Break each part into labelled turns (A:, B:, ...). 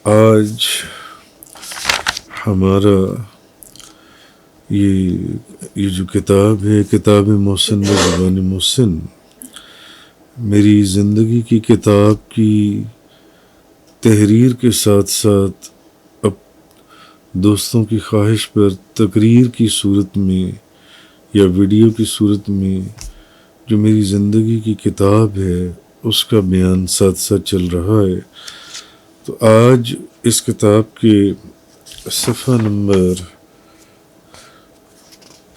A: آج ہمارا یہ جو کتاب ہے، کتاب محسن و زبان محسن، میری زندگی کی کتاب کی تحریر کے ساتھ ساتھ اب دوستوں کی خواہش پر تقریر کی صورت میں یا ویڈیو کی صورت میں جو میری زندگی کی کتاب ہے اس کا بیان ساتھ ساتھ چل رہا ہے۔ تو آج اس کتاب کے صفحہ نمبر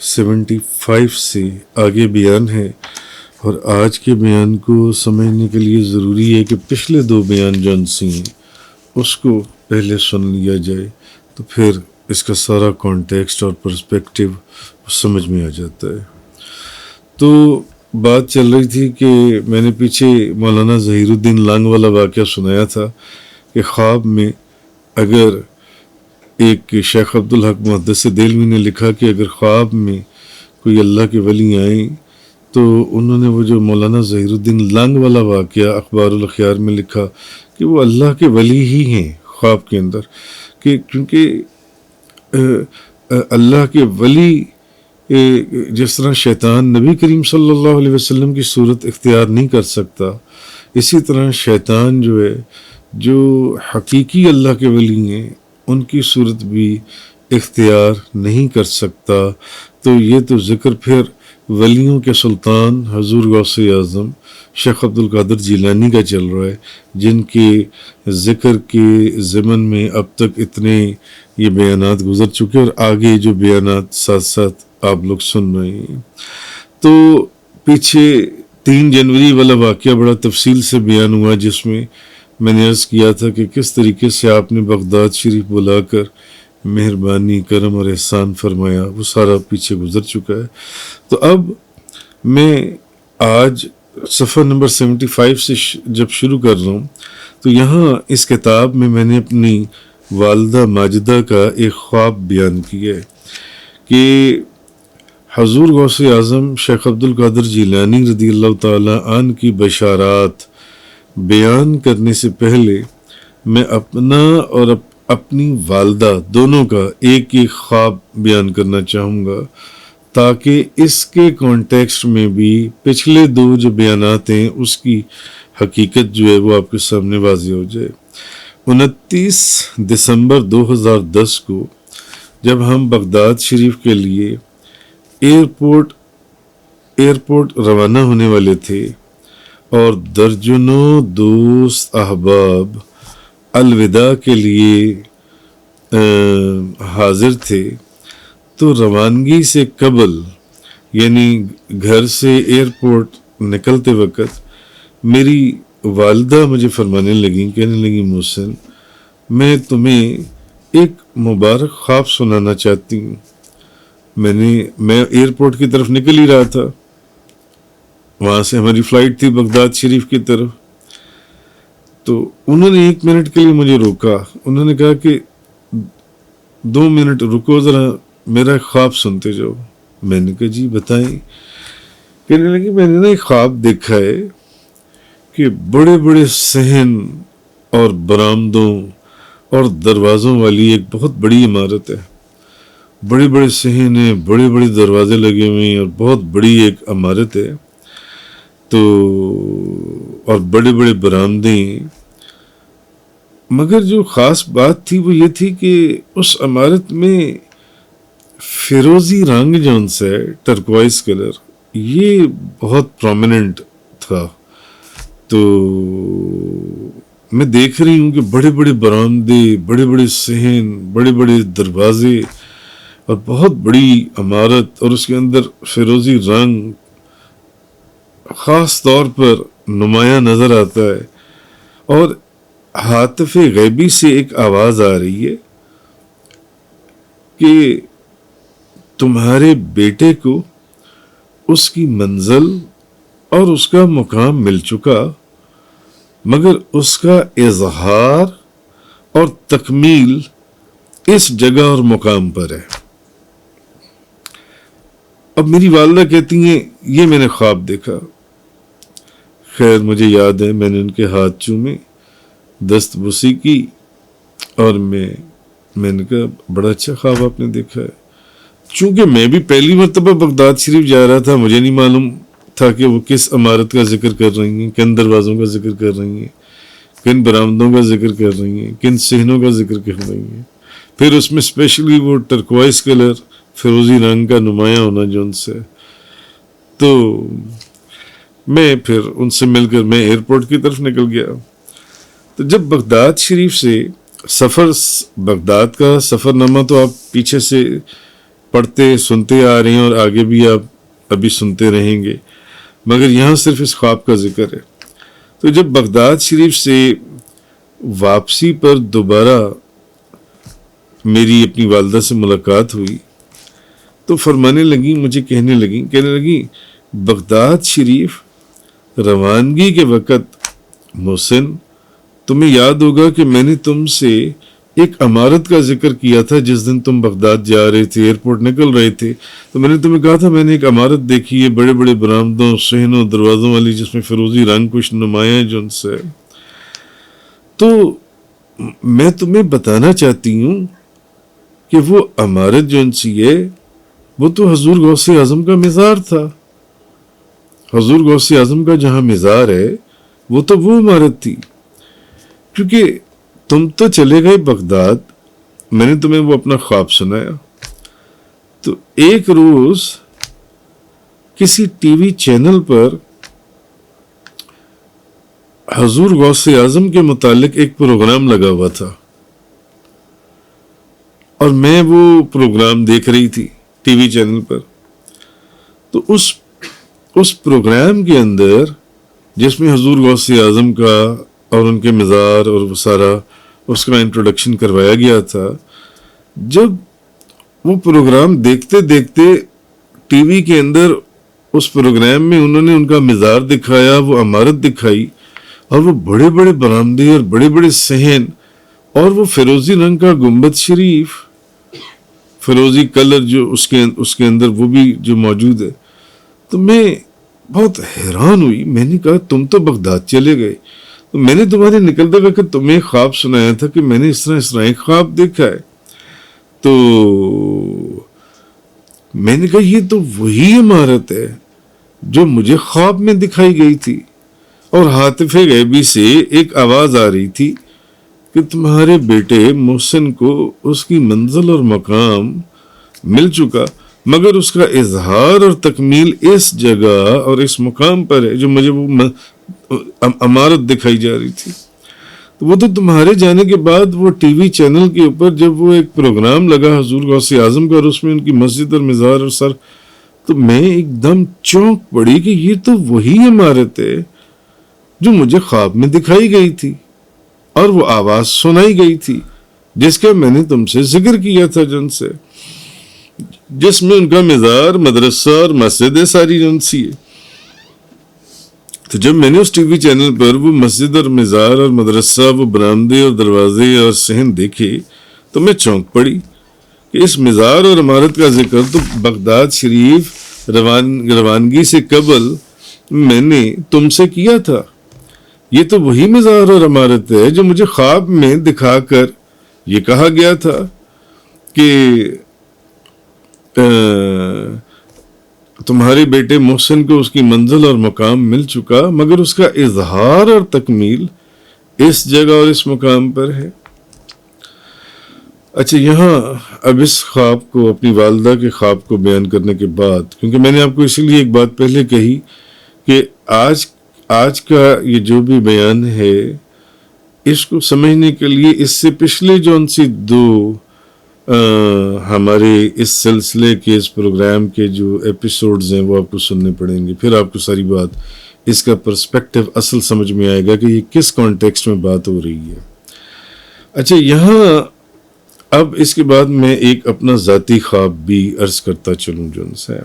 A: 75 سے آگے بیان ہے، اور آج کے بیان کو سمجھنے کے لیے ضروری ہے کہ پچھلے 2 بیان جون سی ہیں اس کو پہلے سن لیا جائے، تو پھر اس کا سارا کانٹیکسٹ اور پرسپیکٹیو سمجھ میں آ جاتا ہے۔ تو بات چل رہی تھی کہ میں نے پیچھے مولانا ظہیر الدین لانگ والا واقعہ سنایا تھا کہ خواب میں اگر ایک شیخ عبدالحق محدث دہلوی نے لکھا کہ اگر خواب میں کوئی اللہ کے ولی آئیں تو انہوں نے وہ جو مولانا ظہیر الدین لانگ والا واقعہ اخبار الاخیار میں لکھا کہ وہ اللہ کے ولی ہی ہیں خواب کے اندر، کہ کیونکہ اللہ کے ولی جس طرح شیطان نبی کریم صلی اللہ علیہ وسلم کی صورت اختیار نہیں کر سکتا، اسی طرح شیطان جو ہے جو حقیقی اللہ کے ولی ہیں ان کی صورت بھی اختیار نہیں کر سکتا۔ تو یہ تو ذکر پھر ولیوں کے سلطان حضور غوث اعظم شیخ عبد القادر جیلانی کا چل رہا ہے، جن کے ذکر کے ضمن میں اب تک اتنے یہ بیانات گزر چکے اور آگے جو بیانات ساتھ ساتھ آپ لوگ سن رہے ہیں۔ تو پیچھے 3 جنوری والا واقعہ بڑا تفصیل سے بیان ہوا، جس میں میں نے عرض کیا تھا کہ کس طریقے سے آپ نے بغداد شریف بلا کر مہربانی کرم اور احسان فرمایا، وہ سارا پیچھے گزر چکا ہے۔ تو اب میں آج صفحہ نمبر 75 سے جب شروع کر رہا ہوں تو یہاں اس کتاب میں نے اپنی والدہ ماجدہ کا ایک خواب بیان کیا ہے کہ حضور غوث اعظم شیخ عبد القادر جیلانی رضی اللہ تعالیٰ عنہ کی بشارات بیان کرنے سے پہلے میں اپنا اور اپنی والدہ دونوں کا ایک ایک خواب بیان کرنا چاہوں گا، تاکہ اس کے کانٹیکسٹ میں بھی پچھلے 2 جو بیانات ہیں اس کی حقیقت جو ہے وہ آپ کے سامنے واضح ہو جائے۔ 29 دسمبر 2010 کو جب ہم بغداد شریف کے لیے ایئرپورٹ روانہ ہونے والے تھے اور درجنوں دوست احباب الوداع کے لیے حاضر تھے، تو روانگی سے قبل یعنی گھر سے ایئرپورٹ نکلتے وقت میری والدہ مجھے فرمانے لگیں، کہنے لگیں محسن میں تمہیں ایک مبارک خواب سنانا چاہتی ہوں۔ میں ایئرپورٹ کی طرف نکل ہی رہا تھا، وہاں سے ہماری فلائٹ تھی بغداد شریف کی طرف، تو انہوں نے 1 منٹ کے لیے مجھے روکا، انہوں نے کہا کہ 2 منٹ رکو ذرا میرا خواب سنتے جاؤ۔ میں نے کہا جی بتائیں۔ کہنے لگے میں نے ایک خواب دیکھا ہے کہ بڑے بڑے صحن اور برآمدوں اور دروازوں والی ایک بہت بڑی عمارت ہے، بڑے بڑے صحن ہیں، بڑے بڑے دروازے لگے ہوئے ہیں اور بہت بڑی ایک عمارت ہے، تو اور بڑے بڑے برآمدے ہیں۔ مگر جو خاص بات تھی وہ یہ تھی کہ اس عمارت میں فیروزی رنگ جون سے ٹرکوائز کلر یہ بہت پرومیننٹ تھا۔ تو میں دیکھ رہی ہوں کہ بڑے بڑے برآمدے، بڑے بڑے صحن، بڑے بڑے دروازے اور بہت بڑی عمارت، اور اس کے اندر فیروزی رنگ خاص طور پر نمایاں نظر آتا ہے، اور ہاتف غیبی سے ایک آواز آ رہی ہے کہ تمہارے بیٹے کو اس کی منزل اور اس کا مقام مل چکا، مگر اس کا اظہار اور تکمیل اس جگہ اور مقام پر ہے۔ اب میری والدہ کہتی ہیں یہ میں نے خواب دیکھا۔ خیر مجھے یاد ہے میں نے ان کے ہاتھ چومے، دست بوسی کی اور میں نے کہا بڑا اچھا خواب آپ نے دیکھا ہے. چونکہ میں بھی پہلی مرتبہ بغداد شریف جا رہا تھا، مجھے نہیں معلوم تھا کہ وہ کس عمارت کا ذکر کر رہی ہیں، کن دروازوں کا ذکر کر رہی ہیں، کن برآمدوں کا ذکر کر رہی ہیں، کن صحنوں کا ذکر کر رہی ہیں. پھر اس میں اسپیشلی وہ ٹرکوائز کلر، فیروزی رنگ کا نمایاں ہونا جو ان سے. تو میں پھر ان سے مل کر میں ایئرپورٹ کی طرف نکل گیا. تو جب بغداد شریف سے بغداد کا سفر نامہ تو آپ پیچھے سے پڑھتے سنتے آ رہے ہیں اور آگے بھی آپ ابھی سنتے رہیں گے، مگر یہاں صرف اس خواب کا ذکر ہے. تو جب بغداد شریف سے واپسی پر دوبارہ میری اپنی والدہ سے ملاقات ہوئی تو فرمانے لگی، مجھے کہنے لگی بغداد شریف روانگی کے وقت محسن تمہیں یاد ہوگا کہ میں نے تم سے ایک عمارت کا ذکر کیا تھا جس دن تم بغداد جا رہے تھے، ایئرپورٹ نکل رہے تھے. تو میں نے تمہیں کہا تھا میں نے ایک عمارت دیکھی ہے بڑے بڑے برآمدوں صحنوں دروازوں والی، جس میں فیروزی رنگ کچھ نمایاں ہے جو ان سے. تو میں تمہیں بتانا چاہتی ہوں کہ وہ عمارت جو ان سی ہے وہ تو حضور غوث اعظم کا مزار تھا. حضور غوث اعظم کا جہاں مزار ہے وہ تو وہ عمارت تھی. کیونکہ تم تو چلے گئے بغداد، میں نے تمہیں وہ اپنا خواب سنایا. تو ایک روز کسی ٹی وی چینل پر حضور غوث اعظم کے متعلق ایک پروگرام لگا ہوا تھا اور میں وہ پروگرام دیکھ رہی تھی ٹی وی چینل پر. تو اس پروگرام کے اندر جس میں حضور غوث اعظم کا اور ان کے مزار اور وہ سارا اس کا انٹروڈکشن کروایا گیا تھا، جب وہ پروگرام دیکھتے دیکھتے ٹی وی کے اندر اس پروگرام میں انہوں نے ان کا مزار دکھایا، وہ عمارت دکھائی اور وہ بڑے بڑے برآمدے اور بڑے بڑے صحن اور وہ فیروزی رنگ کا گنبد شریف، فیروزی کلر جو اس کے اندر وہ بھی جو موجود ہے. تو میں بہت حیران ہوئی. میں نے کہا تم تو بغداد چلے گئے، تو میں نے تمہارے نکلتے وقت تمہیں خواب سنایا تھا کہ میں نے اس طرح ایک خواب دیکھا ہے. تو میں نے کہا یہ تو وہی عمارت ہے جو مجھے خواب میں دکھائی گئی تھی. اور حاطف غیبی سے ایک آواز آ رہی تھی کہ تمہارے بیٹے محسن کو اس کی منزل اور مقام مل چکا، مگر اس کا اظہار اور تکمیل اس جگہ اور اس مقام پر ہے جو مجھے وہ عمارت دکھائی جا رہی تھی. تو وہ تو تمہارے جانے کے بعد وہ ٹی وی چینل کے اوپر جب وہ ایک پروگرام لگا حضور غوث اعظم کا اور اس میں ان کی مسجد اور مزار اور سر، تو میں ایک دم چونک پڑی کہ یہ تو وہی عمارت ہے جو مجھے خواب میں دکھائی گئی تھی اور وہ آواز سنائی گئی تھی جس کا میں نے تم سے ذکر کیا تھا، جن سے جس میں ان کا مزار مدرسہ اور مسجد ہے ساری جن سی ہے. تو جب میں نے اس ٹی وی چینل پر وہ مسجد اور مزار اور مدرسہ، وہ برآمدے اور دروازے اور صحن دیکھے تو میں چونک پڑی کہ اس مزار اور عمارت کا ذکر تو بغداد شریف روانگی سے قبل میں نے تم سے کیا تھا. یہ تو وہی مزار اور عمارت ہے جو مجھے خواب میں دکھا کر یہ کہا گیا تھا کہ تمہارے بیٹے محسن کو اس کی منزل اور مقام مل چکا، مگر اس کا اظہار اور تکمیل اس جگہ اور اس مقام پر ہے. اچھا، یہاں اب اس خواب کو، اپنی والدہ کے خواب کو بیان کرنے کے بعد، کیونکہ میں نے آپ کو اسی لیے ایک بات پہلے کہی کہ آج کا یہ جو بھی بیان ہے اس کو سمجھنے کے لیے اس سے پچھلے جو ان سی دو ہمارے اس سلسلے کے اس پروگرام کے جو ایپیسوڈز ہیں وہ آپ کو سننے پڑیں گے. پھر آپ کو ساری بات اس کا پرسپیکٹو اصل سمجھ میں آئے گا کہ یہ کس کانٹیکسٹ میں بات ہو رہی ہے. اچھا، یہاں اب اس کے بعد میں ایک اپنا ذاتی خواب بھی عرض کرتا چلوں جو ان سے،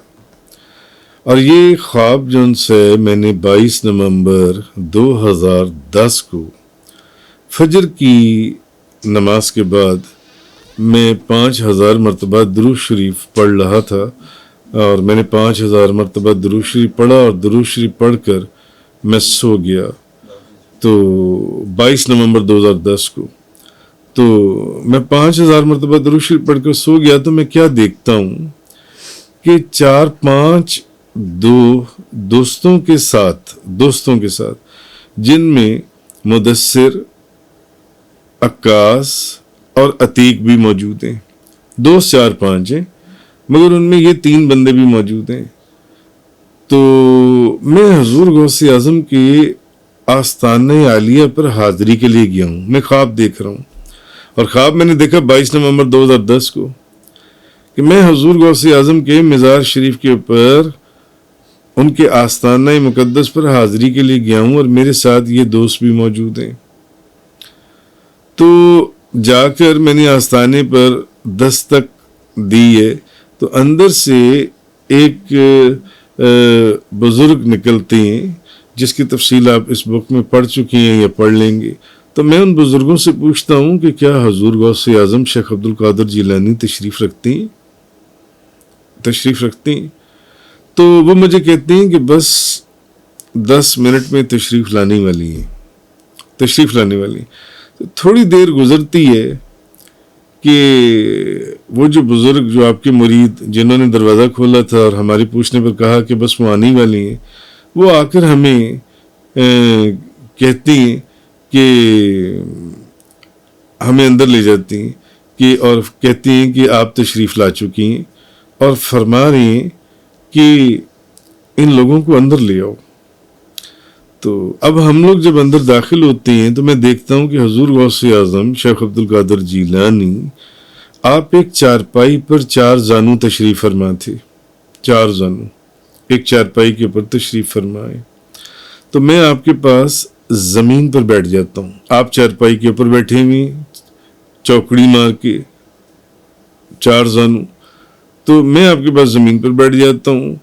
A: اور یہ خواب جو ان سے میں نے 22 نومبر 2010 کو فجر کی نماز کے بعد میں 5000 مرتبہ درود شریف پڑھ رہا تھا، اور میں نے 5000 مرتبہ درود شریف پڑھا اور درود شریف پڑھ کر میں سو گیا. تو 22 نومبر 2010 کو تو میں 5000 مرتبہ درود شریف پڑھ کر سو گیا تو میں کیا دیکھتا ہوں کہ 4-5 دوستوں کے ساتھ جن میں مدثر، عکاس اور عتیق بھی موجود ہیں، دوست 4-5 ہیں، مگر ان میں یہ 3 بندے بھی موجود ہیں۔ تو میں حضور غوث اعظم کے آستانہ عالیہ پر حاضری کے لیے گیا ہوں۔ میں خواب دیکھ رہا ہوں، اور خواب میں نے دیکھا 22 نومبر 2010 کو کہ میں حضور غوث اعظم کے مزار شریف کے اوپر ان کے آستانہ مقدس پر حاضری کے لیے گیا ہوں، اور میرے ساتھ یہ دوست بھی موجود ہیں۔ تو جا کر میں نے آستانے پر دستک دی ہے تو اندر سے ایک بزرگ نکلتے ہیں، جس کی تفصیل آپ اس بک میں پڑھ چکی ہیں یا پڑھ لیں گے۔ تو میں ان بزرگوں سے پوچھتا ہوں کہ کیا حضور غوث اعظم شیخ عبد القادر جیلانی تشریف رکھتے ہیں؟ تو وہ مجھے کہتے ہیں کہ بس 10 منٹ میں تشریف لانے والی ہیں۔ تو تھوڑی دیر گزرتی ہے کہ وہ جو بزرگ، جو آپ کے مرید جنہوں نے دروازہ کھولا تھا اور ہمارے پوچھنے پر کہا کہ بس وہ آنے والی ہیں، وہ آ کر ہمیں کہتی ہیں کہ ہمیں اندر لے جاتی ہیں اور کہتی ہیں کہ آپ تشریف لا چکی ہیں، اور فرما رہی ہیں کہ ان لوگوں کو اندر لے آؤ۔ تو اب ہم لوگ جب اندر داخل ہوتے ہیں تو میں دیکھتا ہوں کہ حضور غوث اعظم شیخ عبد القادر جیلانی آپ ایک چارپائی پر 4 زانو تشریف فرما تھے، 4 زانو ایک چارپائی کے اوپر تشریف فرمائے۔ تو میں آپ کے پاس زمین پر بیٹھ جاتا ہوں، آپ چارپائی کے اوپر بیٹھے ہوئے چوکڑی مار کے 4 زانو، تو میں آپ کے پاس زمین پر بیٹھ جاتا ہوں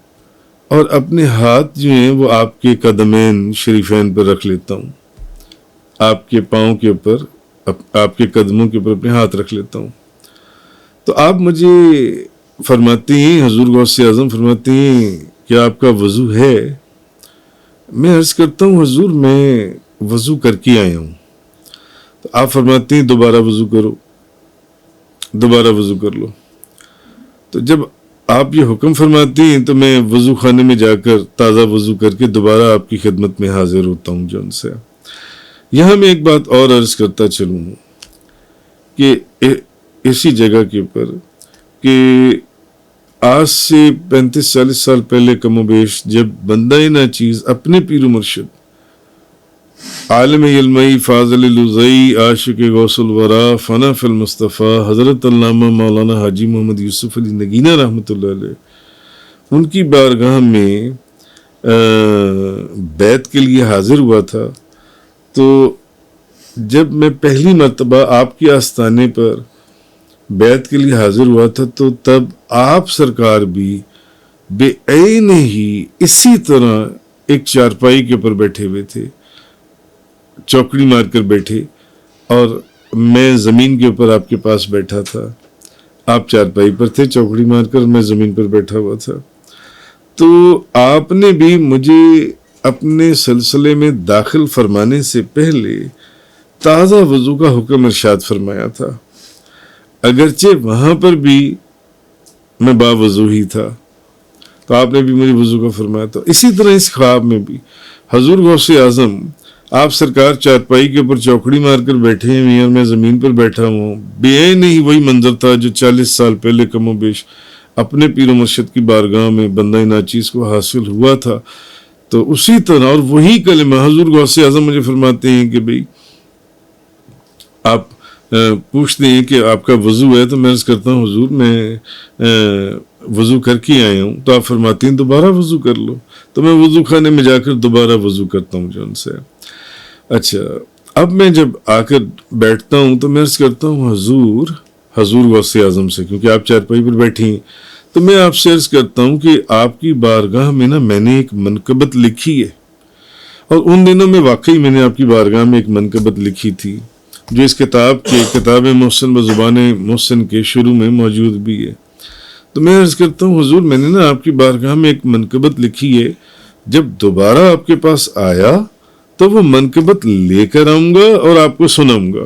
A: اور اپنے ہاتھ جو ہیں وہ آپ کے قدمین شریفین پر رکھ لیتا ہوں، آپ کے پاؤں کے اوپر، آپ کے قدموں کے اوپر اپنے ہاتھ رکھ لیتا ہوں۔ تو آپ مجھے فرماتے ہیں، حضور غوث اعظم فرماتے ہیں کہ آپ کا وضو ہے؟ میں عرض کرتا ہوں حضور میں وضو کر کے آیا ہوں۔ تو آپ فرماتے ہیں دوبارہ وضو کر لو۔ تو جب آپ یہ حکم فرماتے ہیں تو میں وضو خانے میں جا کر تازہ وضو کر کے دوبارہ آپ کی خدمت میں حاضر ہوتا ہوں جون سے۔ یہاں میں ایک بات اور عرض کرتا چلوں کہ اسی جگہ کے اوپر کہ آج سے 35-40 سال پہلے کم و بیش جب بندہ ناچیز اپنے پیر و مرشد عالم علمائی فاضل لوزئی عاشق غوث الورا فنا فی المصطفیٰ حضرت علامہ مولانا حاجی محمد یوسف علی نگینہ رحمۃ اللہ علیہ ان کی بارگاہ میں بیعت کے لیے حاضر ہوا تھا، تو جب میں پہلی مرتبہ آپ کے آستانے پر بیعت کے لیے حاضر ہوا تھا تو تب آپ سرکار بھی بے عین ہی اسی طرح ایک چارپائی کے اوپر بیٹھے ہوئے تھے، چوکڑی مار کر بیٹھے، اور میں زمین کے اوپر آپ کے پاس بیٹھا تھا۔ آپ چارپائی پر تھے چوکڑی مار کر، میں زمین پر بیٹھا ہوا تھا۔ تو آپ نے بھی مجھے اپنے سلسلے میں داخل فرمانے سے پہلے تازہ وضو کا حکم ارشاد فرمایا تھا، اگرچہ وہاں پر بھی میں باوضو ہی تھا، تو آپ نے بھی مجھے وضو کا فرمایا تھا۔ اسی طرح اس خواب میں بھی حضور غوث اعظم آپ سرکار چارپائی کے اوپر چوکڑی مار کر بیٹھے ہیں اور میں زمین پر بیٹھا ہوں، بے عین ہی وہی منظر تھا جو 40 سال پہلے کم و بیش اپنے پیر و مرشد کی بارگاہ میں بندہ ناچیز کو حاصل ہوا تھا۔ تو اسی طرح اور وہی کلمہ حضور غوث اعظم مجھے فرماتے ہیں کہ بھئی آپ پوچھتے ہیں کہ آپ کا وضو ہے، تو میں عرض کرتا ہوں حضور میں وضو کر کے آیا ہوں۔ تو آپ فرماتے ہیں دوبارہ وضو کر لو، تو میں وضو خانے میں جا کر دوبارہ وضو کرتا ہوں جو ان سے۔ اچھا، اب میں جب آ کر بیٹھتا ہوں تو میں عرض کرتا ہوں حضور غوث اعظم سے، کیونکہ آپ چارپائی پر بیٹھی ہیں، تو میں آپ سے عرض کرتا ہوں کہ آپ کی بارگاہ میں نا میں نے ایک منقبت لکھی ہے، اور ان دنوں میں واقعی میں نے آپ کی بارگاہ میں ایک منقبت لکھی تھی جو اس کتاب محسن و زبان محسن کے شروع میں موجود بھی ہے۔ تو میں عرض کرتا ہوں حضور میں نے نا آپ کی بارگاہ میں ایک منقبت لکھی ہے، جب دوبارہ آپ کے پاس آیا تو وہ منقبت لے کر آؤں گا اور آپ کو سناؤں گا۔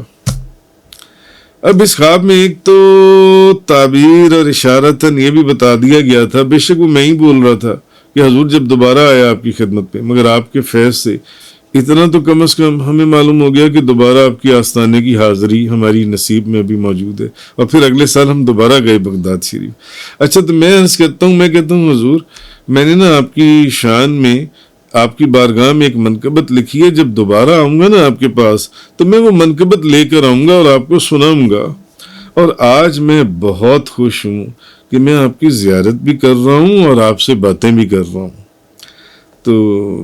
A: اب اس خواب میں ایک تو تعبیر اور اشارتاً یہ بھی بتا دیا گیا تھا، بے شک وہ میں ہی بول رہا تھا کہ حضور جب دوبارہ آیا آپ کی خدمت پہ، مگر آپ کے فیض سے اتنا تو کم از کم ہمیں معلوم ہو گیا کہ دوبارہ آپ کی آستانے کی حاضری ہماری نصیب میں بھی موجود ہے، اور پھر اگلے سال ہم دوبارہ گئے بغداد شریف۔ اچھا تو میں عرض کرتا ہوں، میں کہتا ہوں حضور میں نے نا آپ کی شان میں، آپ کی بارگاہ میں ایک منقبت لکھی ہے، جب دوبارہ آؤں گا نا آپ کے پاس تو میں وہ منقبت لے کر آؤں گا اور آپ کو سناؤں گا، اور آج میں بہت خوش ہوں کہ میں آپ کی زیارت بھی کر رہا ہوں اور آپ سے باتیں بھی کر رہا ہوں۔ تو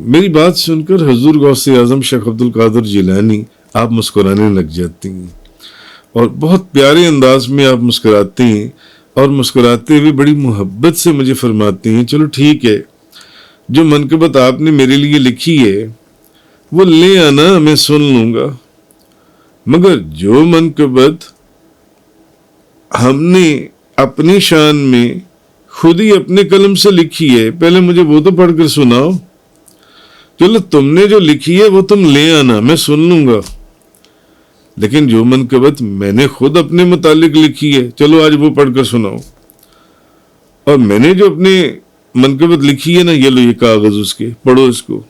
A: میری بات سن کر حضور غوث اعظم شیخ عبد القادر جیلانی آپ مسکرانے لگ جاتی ہیں، اور بہت پیارے انداز میں آپ مسکراتے ہیں، اور مسکراتے ہوئے بڑی محبت سے مجھے فرماتے ہیں چلو ٹھیک ہے، جو منقبت آپ نے میرے لیے لکھی ہے وہ لے آنا، میں سن لوں گا، مگر جو منقبت ہم نے اپنی شان میں خود ہی اپنے قلم سے لکھی ہے پہلے مجھے وہ تو پڑھ کر سناؤ۔ چلو تم نے جو لکھی ہے وہ تم لے آنا، میں سن لوں گا، لیکن جو منقبت میں نے خود اپنے متعلق لکھی ہے چلو آج وہ پڑھ کر سناؤ۔ اور میں نے جو اپنے منقبت لکھی ہے نا، یہ لو یہ کاغذ اس کے، پڑھو اس کو۔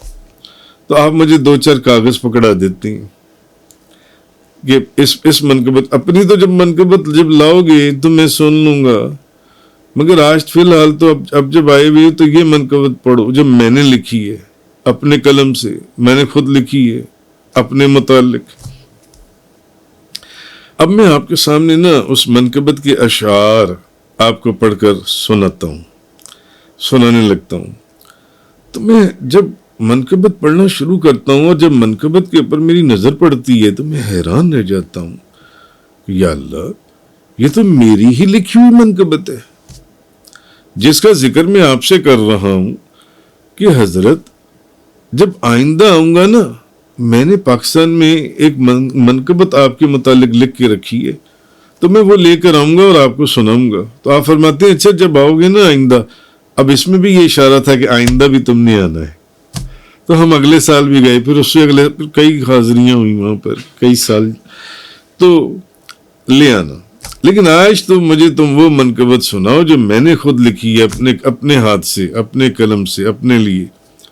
A: تو آپ مجھے 2-4 کاغذ پکڑا دیتے ہیں کہ اس منقبت اپنی تو جب منقبت جب لاؤ گے تو میں سن لوں گا، مگر آج فی الحال تو اب جب آئے ہوئے تو یہ منقبت پڑھو جب میں نے لکھی ہے اپنے قلم سے، میں نے خود لکھی ہے اپنے متعلق۔ اب میں آپ کے سامنے نا اس منقبت کے اشعار آپ کو پڑھ کر سناتا ہوں، سنانے لگتا ہوں۔ تو میں جب منقبت پڑھنا شروع کرتا ہوں اور جب منقبت کے اوپر میری نظر پڑتی ہے تو میں حیران رہ جاتا ہوں، یا اللہ یہ تو میری ہی لکھی ہوئی منقبت ہے، جس کا ذکر میں آپ سے کر رہا ہوں کہ حضرت جب آئندہ آؤں گا نا، میں نے پاکستان میں ایک منقبت آپ کے متعلق لکھ کے رکھی ہے، تو میں وہ لے کر آؤں گا اور آپ کو سناؤں گا۔ تو آپ فرماتے ہیں اچھا جب آؤ گے نا آئندہ، اب اس میں بھی یہ اشارہ تھا کہ آئندہ بھی تم نے آنا ہے۔ تو ہم اگلے سال بھی گئے، پھر اس سے اگلے کئی حاضریاں ہوئی وہاں پر، کئی سال، تو لے آنا۔ لیکن آج تو مجھے تم وہ منقبت سناؤ جو میں نے خود لکھی ہے اپنے ہاتھ سے، اپنے قلم سے، اپنے لیے،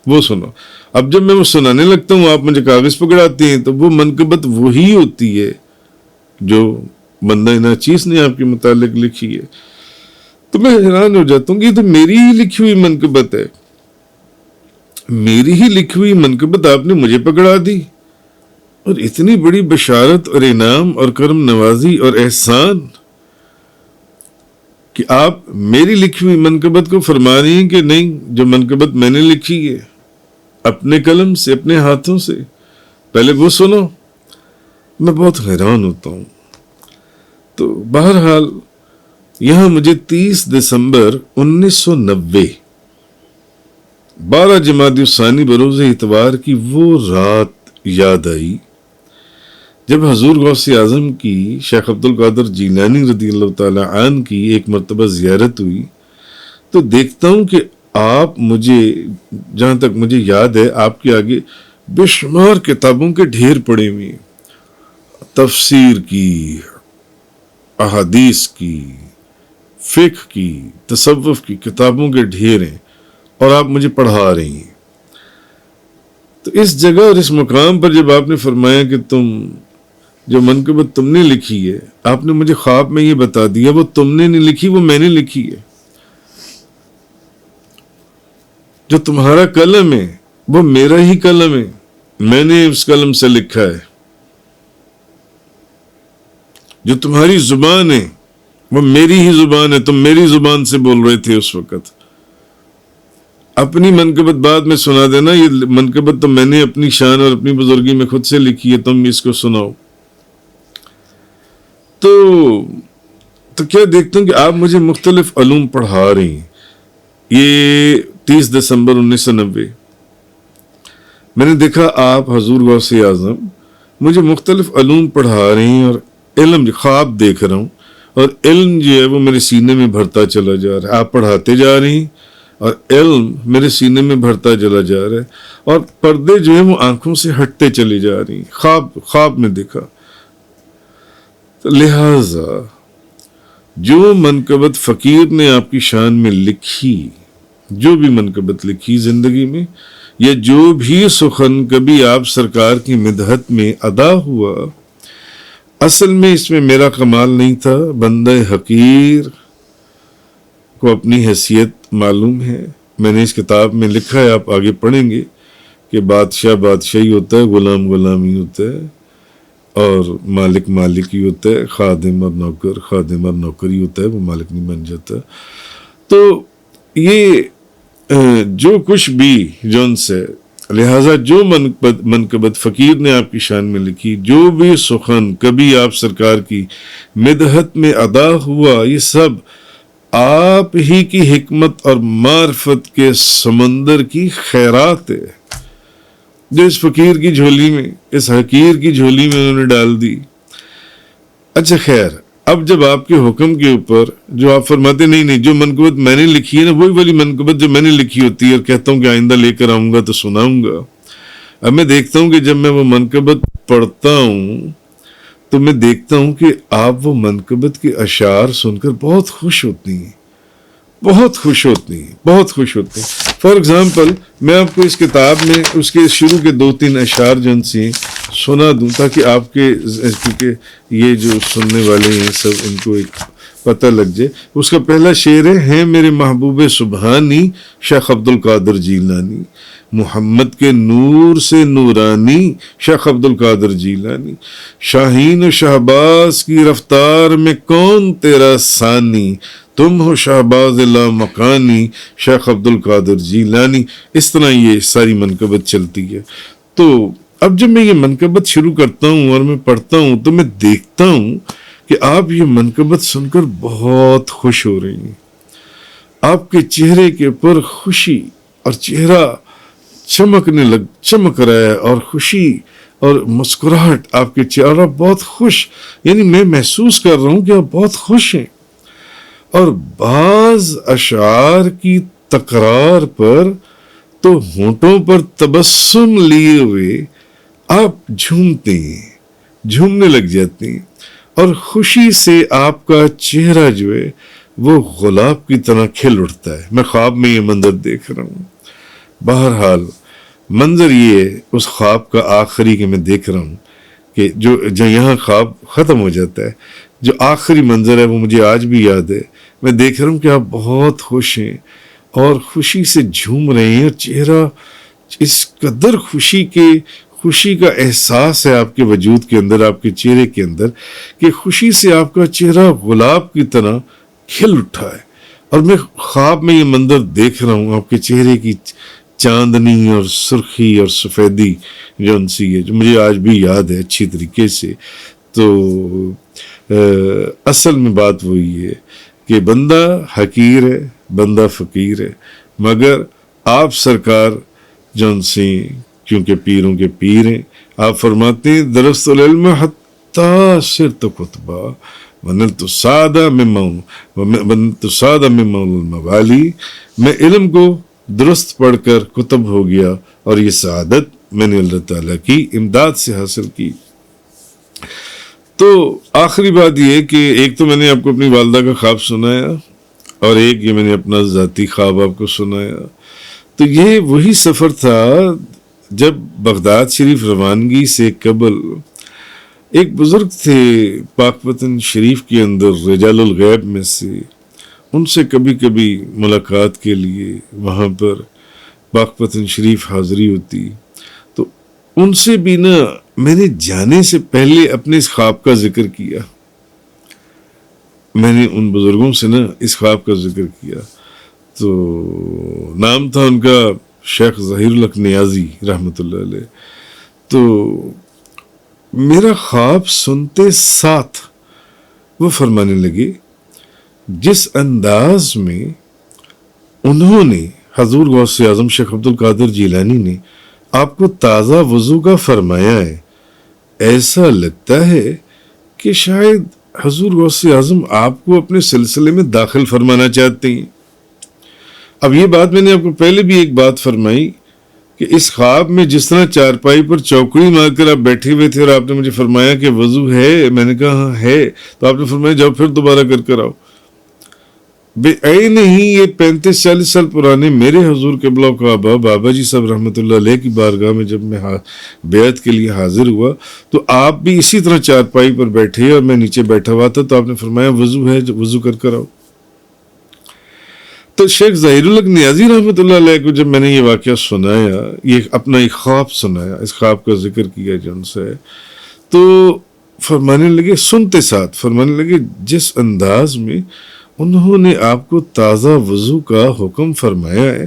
A: وہ سناؤ۔ اب جب میں وہ سنانے لگتا ہوں آپ مجھے کاغذ پکڑاتے ہیں، تو وہ منقبت وہی ہوتی ہے جو بندہ ناچیز نے آپ کے متعلق لکھی ہے۔ تو میں حیران ہو جاتا ہوں کہ یہ تو میری ہی لکھی ہوئی منقبت ہے، میری ہی لکھی ہوئی منقبت آپ نے مجھے پکڑا دی، اور اتنی بڑی بشارت اور انعام اور کرم نوازی اور احسان کہ آپ میری لکھی ہوئی منقبت کو فرما رہی ہیں کہ نہیں، جو منقبت میں نے لکھی ہے اپنے قلم سے، اپنے ہاتھوں سے، پہلے وہ سنو۔ میں بہت حیران ہوتا ہوں۔ تو بہرحال یہاں مجھے 30 دسمبر 1990 12 جمادی الثانی بروز اتوار کی وہ رات یاد آئی جب حضور غوث اعظم کی شیخ عبد القادر جیلانی رضی اللہ تعالی عنہ کی ایک مرتبہ زیارت ہوئی، تو دیکھتا ہوں کہ آپ مجھے، جہاں تک مجھے یاد ہے، آپ کے آگے بے شمار کتابوں کے ڈھیر پڑے ہوئے ہیں، تفسیر کی، احادیث کی، فقہ کی، تصوف کی کتابوں کے ڈھیر ہیں، اور آپ مجھے پڑھا رہی ہیں۔ تو اس جگہ اور اس مقام پر جب آپ نے فرمایا کہ تم جو منقبت تم نے لکھی ہے، آپ نے مجھے خواب میں یہ بتا دیا وہ تم نے نہیں لکھی، وہ میں نے لکھی ہے، جو تمہارا قلم ہے وہ میرا ہی قلم ہے، میں نے اس قلم سے لکھا ہے، جو تمہاری زبان ہے وہ میری ہی زبان ہے، تم میری زبان سے بول رہے تھے اس وقت۔ اپنی منقبت بعد میں سنا دینا، یہ منقبت تو میں نے اپنی شان اور اپنی بزرگی میں خود سے لکھی ہے، تم اس کو سناؤ۔ تو کیا دیکھتا ہوں کہ آپ مجھے مختلف علوم پڑھا رہی ہیں۔ یہ 30 دسمبر 1990 میں نے دیکھا آپ حضور غوث اعظم مجھے مختلف علوم پڑھا رہی ہیں، اور علم خواب دیکھ رہا ہوں، اور علم جو ہے وہ میرے سینے میں بھرتا چلا جا رہا ہے۔ آپ پڑھاتے جا رہی ہیں اور علم میرے سینے میں بھرتا چلا جا رہا ہے، اور پردے جو ہیں وہ آنکھوں سے ہٹتے چلے جا رہی ہیں۔ خواب میں دیکھا۔ لہذا جو منقبت فقیر نے آپ کی شان میں لکھی، جو بھی منقبت لکھی زندگی میں، یا جو بھی سخن کبھی آپ سرکار کی مدحت میں ادا ہوا، اصل میں اس میں میرا کمال نہیں تھا، بندہ حقیر کو اپنی حیثیت معلوم ہے۔ میں نے اس کتاب میں لکھا ہے، آپ آگے پڑھیں گے کہ بادشاہ بادشاہی ہوتا ہے، غلام غلامی ہوتا ہے، اور مالک مالک ہی ہوتا ہے، خادم اور نوکر خادم اور نوکر ہی ہوتا ہے، وہ مالک نہیں بن جاتا۔ تو یہ جو کچھ بھی جون سے، لہٰذا جو منقبت فقیر نے آپ کی شان میں لکھی، جو بھی سخن کبھی آپ سرکار کی مدحت میں ادا ہوا، یہ سب آپ ہی کی حکمت اور معرفت کے سمندر کی خیرات ہے جو اس فقیر کی جھولی میں، اس حقیر کی جھولی میں انہوں نے ڈال دی۔ اچھا خیر، اب جب آپ کے حکم کے اوپر جو آپ فرماتے نہیں جو منقبت میں نے لکھی ہے نا، وہی والی منقبت جو میں نے لکھی ہوتی ہے، اور کہتا ہوں کہ آئندہ لے کر آؤں گا تو سناؤں گا، اب میں دیکھتا ہوں کہ جب میں وہ منقبت پڑھتا ہوں تو میں دیکھتا ہوں کہ آپ وہ منقبت کے اشعار سن کر بہت خوش ہوتی ہیں، بہت خوش ہوتی ہیں، بہت خوش ہوتی ہیں۔ فار ایگزامپل، میں آپ کو اس کتاب میں اس کے شروع کے 2-3 اشعار جو ان سے سنا دوں، تاکہ آپ کے، کیونکہ یہ جو سننے والے ہیں سب ان کو ایک پتہ لگ جائے۔ اس کا پہلا شعر ہے میرے محبوب سبحانی شیخ عبد القادر جیلانی، محمد کے نور سے نورانی شیخ عبد القادر جیلانی، شاہین و شہباز کی رفتار میں کون تیرا ثانی، تم ہو شہباز لا مکانی شیخ عبد القادر جیلانی۔ اس طرح یہ ساری منقبت چلتی ہے۔ تو اب جب میں یہ منقبت شروع کرتا ہوں اور میں پڑھتا ہوں تو میں دیکھتا ہوں کہ آپ یہ منقبت سن کر بہت خوش ہو رہی ہیں، آپ کے چہرے کے اوپر خوشی اور چہرہ چمک رہا ہے، اور خوشی اور مسکراہٹ آپ کے چہرہ بہت خوش، یعنی میں محسوس کر رہا ہوں کہ آپ بہت خوش ہیں۔ اور بعض اشعار کی تکرار پر تو ہونٹوں پر تبسم لیے ہوئے آپ جھومتے ہیں، جھومنے لگ جاتے ہیں، اور خوشی سے آپ کا چہرہ جو ہے وہ گلاب کی طرح کھل اٹھتا ہے۔ میں خواب میں یہ منظر دیکھ رہا ہوں۔ بہرحال منظر یہ ہے اس خواب کا آخری کہ میں دیکھ رہا ہوں کہ جو یہاں خواب ختم ہو جاتا ہے، جو آخری منظر ہے وہ مجھے آج بھی یاد ہے۔ میں دیکھ رہا ہوں کہ آپ بہت خوش ہیں اور خوشی سے جھوم رہے ہیں، اور چہرہ اس قدر خوشی کا احساس ہے آپ کے وجود کے اندر، آپ کے چہرے کے اندر، کہ خوشی سے آپ کا چہرہ گلاب کی طرح کھل اٹھا ہے۔ اور میں خواب میں یہ منظر دیکھ رہا ہوں، آپ کے چہرے کی چاندنی اور سرخی اور سفیدی جو ان سی ہے، جو مجھے آج بھی یاد ہے اچھی طریقے سے۔ تو اصل میں بات وہی ہے کہ بندہ حقیر ہے، بندہ فقیر ہے، مگر آپ سرکار جو ان سے، کیونکہ پیروں کے پیر ہیں، آپ فرماتے ہیں درست العلم حتی صرت کتبہ ونلت سعادہ من مول الموالی، میں علم کو درست پڑھ کر کتب ہو گیا، اور یہ سعادت میں نے اللہ تعالیٰ کی امداد سے حاصل کی۔ تو آخری بات یہ ہے کہ ایک تو میں نے آپ کو اپنی والدہ کا خواب سنایا، اور ایک یہ میں نے اپنا ذاتی خواب آپ کو سنایا۔ تو یہ وہی سفر تھا جب بغداد شریف روانگی سے قبل ایک بزرگ تھے پاک وطن شریف کے اندر، رجال الغیب میں سے، ان سے کبھی کبھی ملاقات کے لیے وہاں پر پاک وطن شریف حاضری ہوتی، تو ان سے بھی نا میں نے جانے سے پہلے اپنے اس خواب کا ذکر کیا، میں نے ان بزرگوں سے نا اس خواب کا ذکر کیا۔ تو نام تھا ان کا شیخ ظہیر الحق نیازی رحمۃ اللہ علیہ۔ تو میرا خواب سنتے ساتھ وہ فرمانے لگے جس انداز میں انہوں نے، حضور غوث اعظم شیخ عبد القادر جیلانی نے آپ کو تازہ وضو کا فرمایا ہے، ایسا لگتا ہے کہ شاید حضور غوث اعظم آپ کو اپنے سلسلے میں داخل فرمانا چاہتے ہیں۔ اب یہ بات میں نے آپ کو پہلے بھی ایک بات فرمائی کہ اس خواب میں جس طرح چارپائی پر چوکڑی مار کر آپ بیٹھے ہوئے تھے اور آپ نے مجھے فرمایا کہ وضو ہے، میں نے کہا ہاں ہے، تو آپ نے فرمایا جاؤ پھر دوبارہ کر آؤ۔ بے اے نہیں، یہ 35-40 سال پرانے میرے حضور قبلہ و کعبہ بابا جی صاحب رحمۃ اللہ علیہ کی بارگاہ میں جب میں بیعت کے لیے حاضر ہوا تو آپ بھی اسی طرح چارپائی پر بیٹھے اور میں نیچے بیٹھا ہوا تھا، تو آپ نے فرمایا وضو ہے، وضو کر آؤ۔ تو شیخ ظاہر الحق نیازی رحمۃ اللہ علیہ کو جب میں نے یہ واقعہ سنایا، یہ اپنا ایک خواب سنایا، اس خواب کا ذکر کیا جو ان سے، تو فرمانے لگے، سنتے ساتھ فرمانے لگے جس انداز میں انہوں نے آپ کو تازہ وضو کا حکم فرمایا ہے،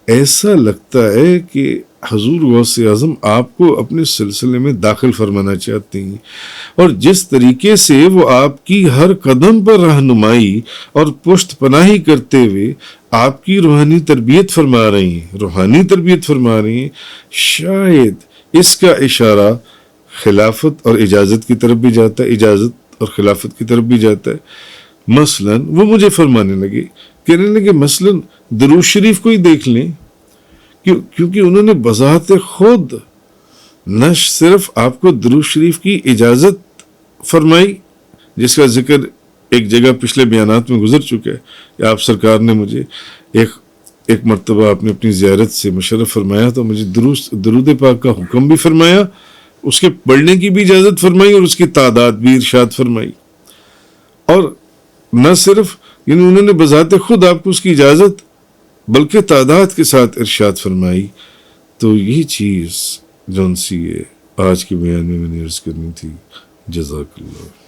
A: ایسا لگتا ہے کہ حضور غوث اعظم آپ کو اپنے سلسلے میں داخل فرمانا چاہتے ہیں، اور جس طریقے سے وہ آپ کی ہر قدم پر رہنمائی اور پشت پناہی کرتے ہوئے آپ کی روحانی تربیت فرما رہی ہیں، شاید اس کا اشارہ خلافت اور اجازت کی طرف بھی جاتا ہے، اجازت اور خلافت کی طرف بھی جاتا ہے۔ مثلاً وہ مجھے فرمانے لگے، کہنے لگے مثلاً درود شریف کو ہی دیکھ لیں، کیونکہ انہوں نے بذات خود نہ صرف آپ کو درود شریف کی اجازت فرمائی، جس کا ذکر ایک جگہ پچھلے بیانات میں گزر چکا ہے کہ آپ سرکار نے مجھے ایک مرتبہ آپ نے اپنی زیارت سے مشرف فرمایا تو مجھے درود پاک کا حکم بھی فرمایا، اس کے پڑھنے کی بھی اجازت فرمائی اور اس کی تعداد بھی ارشاد فرمائی، اور نہ صرف یعنی انہوں نے بذات خود آپ کو اس کی اجازت بلکہ تعداد کے ساتھ ارشاد فرمائی۔ تو یہ چیز جون سی ہے آج کے بیان میں نے عرض کرنی تھی۔ جزاک اللہ۔